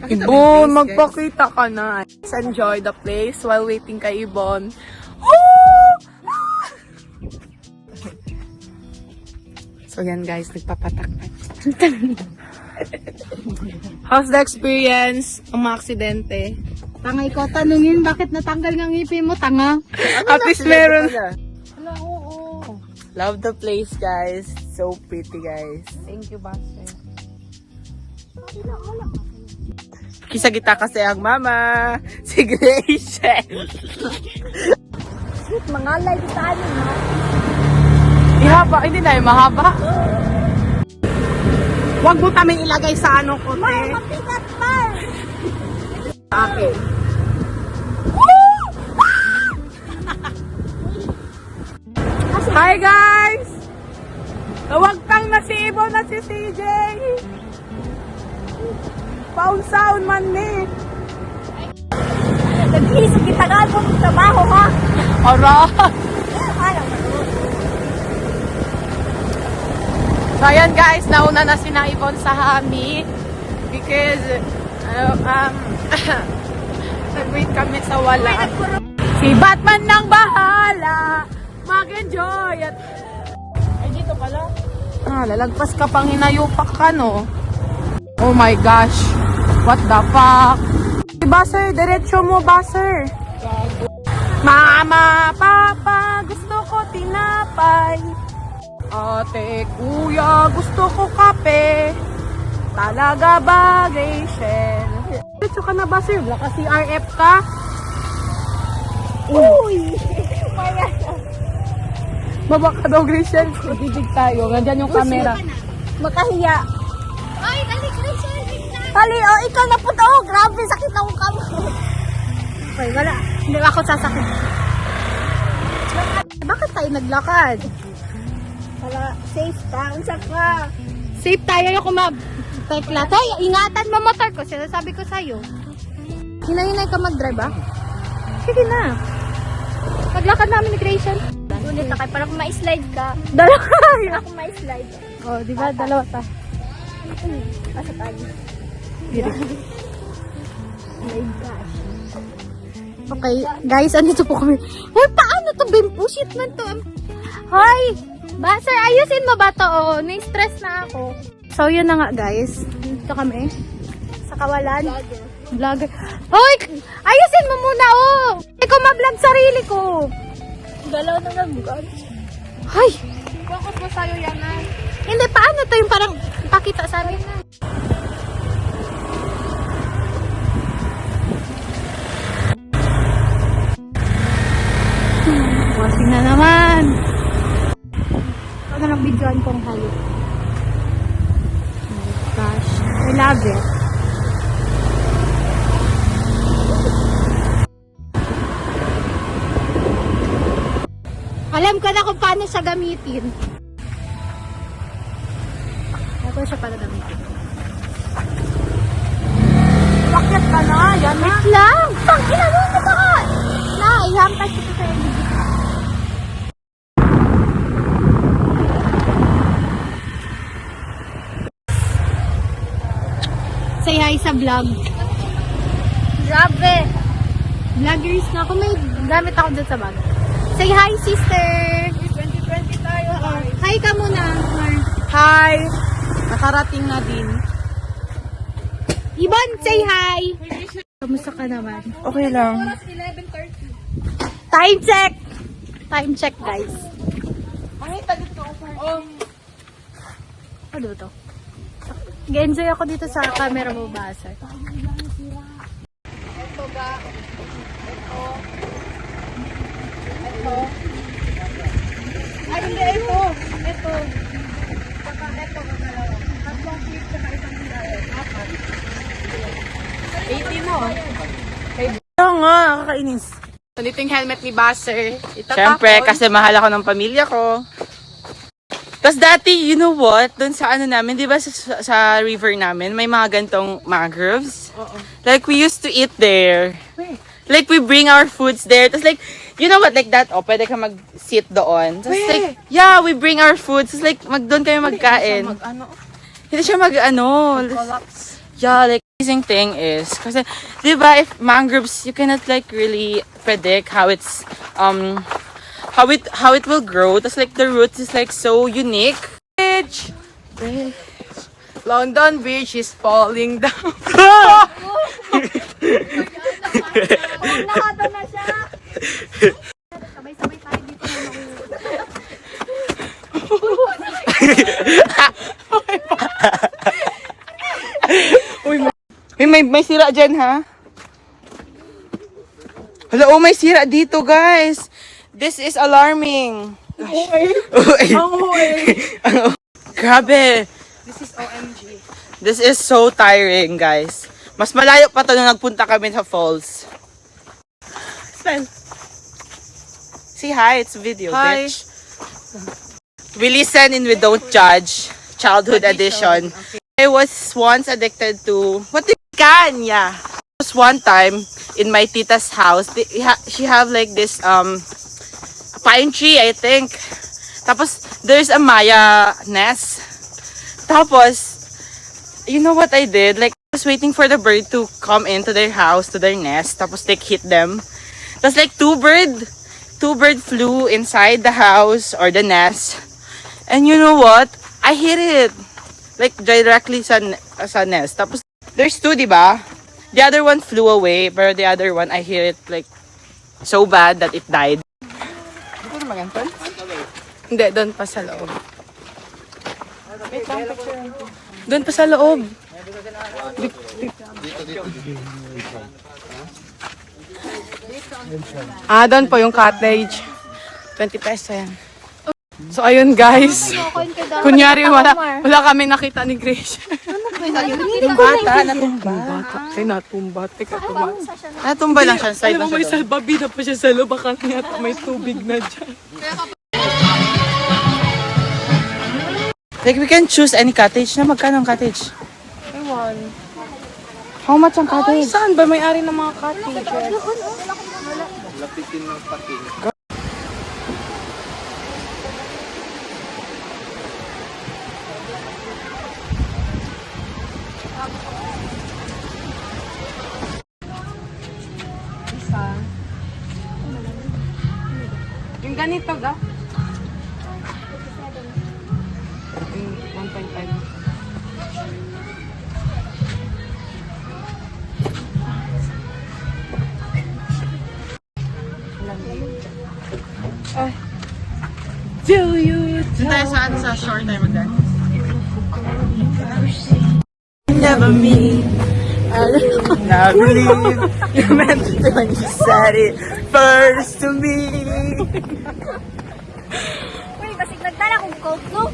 Ibon, magpakita ka na. Let's enjoy the place while waiting kay Ibon. So yan guys, nagpapatak na. How's the experience? Ang mga aksidente? Tanga, ikaw tanungin bakit natanggal ng ngipin mo, tanga? At least meron. Wala, oo. Love the place guys. So pretty guys. Thank you, Buster. Kisa kita kasi ang mama. Si Gracie. Mga like sa anin, ha? Ihaba, hindi na yung mahaba. Huwag mo taming ilagay sa ano ko, te. Mapigat pa! Sa akin. Hi guys! Tawagtang na si Ibo na si CJ. Paunsaon man ni. Nag-iisip kita ka mo ng trabaho, ha? Alright. Ayaw. So ayan guys, nauna na si na Ibon sa Hami because nag-wait kami sa wala. Si Batman nang bahala mag-enjoy at ay dito pala. Lalagpas ka pang hinayupak ka, no? Oh my gosh. What the fuck? Baser, diretso mo, Baser. Mama, Papa, gusto ko tinapay. Ate, kuya, gusto ko kape. Talaga ba, Rachel? Diretso ka na, Baser. Baka CRF ka. Uy! Maya. Baba ka daw, Rachel. Bibig tayo. Nandyan yung camera. Makahiya. Ay, dali, Hali, oh, ikaw na po to. Oh, grabe, sakit ako kamo. Okay, wala. Hindi ako sasakit. Bakit tayo naglakad? Wala, safe ka. Unsa ka? Safe tayo yung Tekla. Hoy, ingatan mo motor ko. Sinasabi ko sa'yo. Hinay-hinay ka mag-drive, ah? Sige na. Maglakad namin ni Grayson. Ulit na kayo. Para kung ma-slide ka. Dalawa. Para kung ma-slide. Oh, di ba? Dalawa ta. Asa tayo. Okay, guys, andito po kami. Hoy, paano to? Bimpushit man to. Hoy, Baser, ayusin mo ba to? Oh, na-stress na ako. So, yun na nga, guys. Dito kami. Sa kawalan. Vlogger. Hoy, ayusin mo muna, oh. Hindi ko ma-vlog sarili ko. Galaw na lang, guys. Hoy. Focus mo sa'yo yan, ha? Hindi, paano to yung parang pakita sa amin na? Wasing na naman. Ano nang videoan kong hayop? Oh my gosh. I love it. Alam ko na kung paano siya gamitin. Ito siya para gamitin. Bakit ka na? Yan na. Wait lang! Tangina mo na ba? Na, ihampas ko sa iyo. Say hi sa vlog. Grabe! Vloggers na ako. May gamit ako dyan sa bag. Say hi, sister! 2020 tayo. Hi ka muna, Mar. Hi! Nakarating na din. Ibon, say hi! Kamusta ka naman? Okay lang. Time check! Time check, guys. Ano to? Nag-enjoy ako dito sa camera mo, Baser. Ito ba? Ito. Ay, hindi. Ito. Ito. Saka ito. Tatlong clip na isang CRF. Apat. 80 mo. Ito nga, kakainis. Dito yung helmet ni Baser. Siyempre, kasi mahal ako ng pamilya ko. Tapos dati, you know what? Doon sa ano namin, di ba sa river namin, may mga gantong mangroves? Oo. Like, we used to eat there. Like, we bring our foods there. Tapos like, you know what? Like that, oh, pwede ka mag-sit doon. Tapos like, yeah, we bring our foods. Tapos like, doon kami magkain. Mag-ano? Hindi siya mag-ano. Collapse. Yeah, like, amazing thing is, kasi, di ba, if mangroves, you cannot like really predict how it's, how it will grow. That's like the roots is like so unique. Bridge. London Bridge is falling down. Nakata na siya. Sabay-sabay tayo dito na May sira dyan, ha? Hala, oh, may sira dito, guys. This is alarming. Grabe. This is OMG. This is so tiring, guys. Mas malayo pa to nung nagpunta kami sa falls. Smell. Say hi, it's video, Hi. bitch. We listen and we don't judge. Childhood edition. I was once addicted to Kanya. There was one time in my tita's house. She have like this pine tree, I think. Tapos there's a Maya nest. Tapos you know what I did? Like I was waiting for the bird to come into their house, to their nest. Tapos like hit them. Tapos like two bird flew inside the house or the nest. And you know what? I hit it. Like directly sa nest. Tapos there's two, di ba? The other one flew away, pero the other one I hit it like so bad that it died. Dito na magantol? Hindi, doon pa sa loob. Doon pa sa loob. Doon po yung cottage. 20 pesos yan. So, ayun guys. Kunyari, wala kami nakita ni Grace. Bata, natumba. Ay, natumba. Teka, tumba. Natumba lang siya, slide Alam lang mo, may siya doon. salbabida pa siya sa loob. Baka yata may tubig na dyan. Like we can choose any cottage na. Magkano ang cottage? Ewan. How much ang cottage? Saan ba may-ari ng mga cottages? Yung ganito ga? 1.5. Do you Tayo saan sa shore tayo magdan? Never me. I believe you meant it when you said it first to me. Uy, kasi nagdala kong coke, no?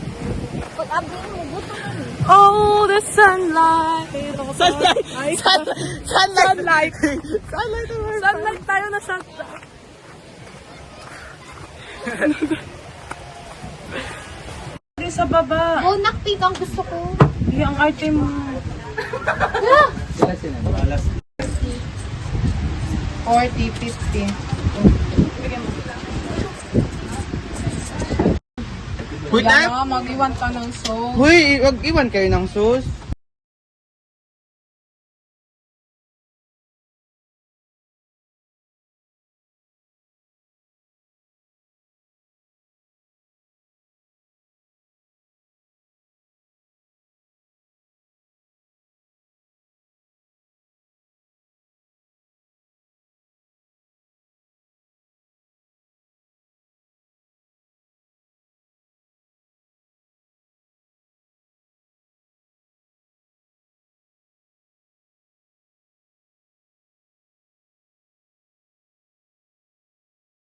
Pag-abdi mo, buto mo. Oh, the sunlight. Sunlight! Sunlight. Sunlight tayo na sunlight. Din sa baba. Oh, nakpik ang gusto ko. Yung arte mo. 40, 50. Wait, Wala na, mag-iwan ka ng sauce. Huy, wag iwan kayo ng sauce.